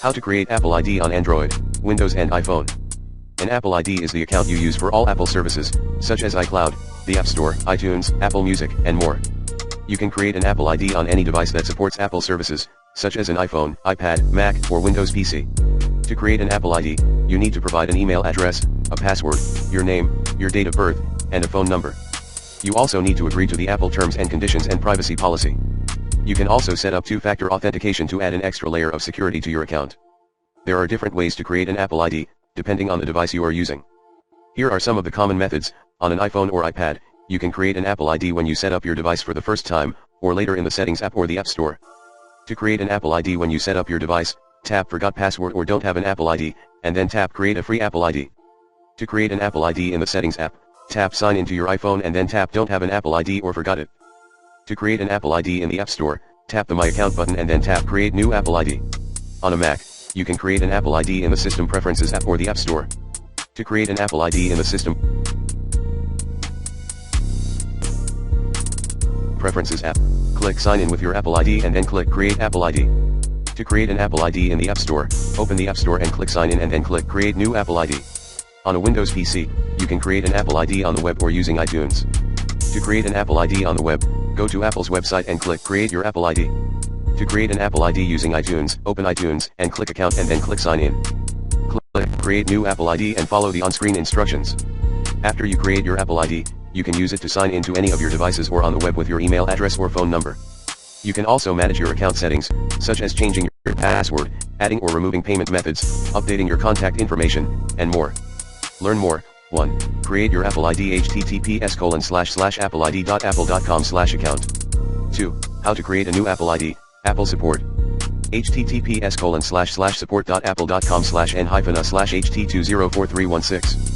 How to create Apple ID on Android, Windows and iPhone. An Apple ID is the account you use for all Apple services, such as iCloud, the App Store, iTunes, Apple Music, and more. You can create an Apple ID on any device that supports Apple services, such as an iPhone, iPad, Mac, or Windows PC. To create an Apple ID, you need to provide an email address, a password, your name, your date of birth, and a phone number. You also need to agree to the Apple terms and conditions and privacy policy. You can also set up two-factor authentication to add an extra layer of security to your account. There are different ways to create an Apple ID, depending on the device you are using. Here are some of the common methods. On an iPhone or iPad, you can create an Apple ID when you set up your device for the first time, or later in the Settings app or the App Store. To create an Apple ID when you set up your device, tap Forgot Password or Don't Have an Apple ID, and then tap Create a Free Apple ID. To create an Apple ID in the Settings app, tap Sign into your iPhone and then tap Don't Have an Apple ID or Forgot It. To create an Apple ID in the App Store, tap the My Account button and then tap Create New Apple ID. On a Mac, you can create an Apple ID in the System Preferences app or the App Store. To create an Apple ID in the System Preferences app, click Sign in with your Apple ID and then click Create Apple ID. To create an Apple ID in the App Store, open the App Store and click Sign in and then click Create New Apple ID. On a Windows PC, you can create an Apple ID on the web or using iTunes. To create an Apple ID on the web, go to Apple's website and click Create Your Apple ID. To create an Apple ID using iTunes, open iTunes and click Account and then click Sign in. Click Create New Apple ID and follow the on-screen instructions. After you create your Apple ID, you can use it to sign into any of your devices or on the web with your email address or phone number. You can also manage your account settings, such as changing your password, adding or removing payment methods, updating your contact information, and more. Learn more. 1. Create your Apple ID https://appleid.apple.com/account. 2. How to create a new Apple ID, Apple support. https://support.apple.com/n-a/ht204316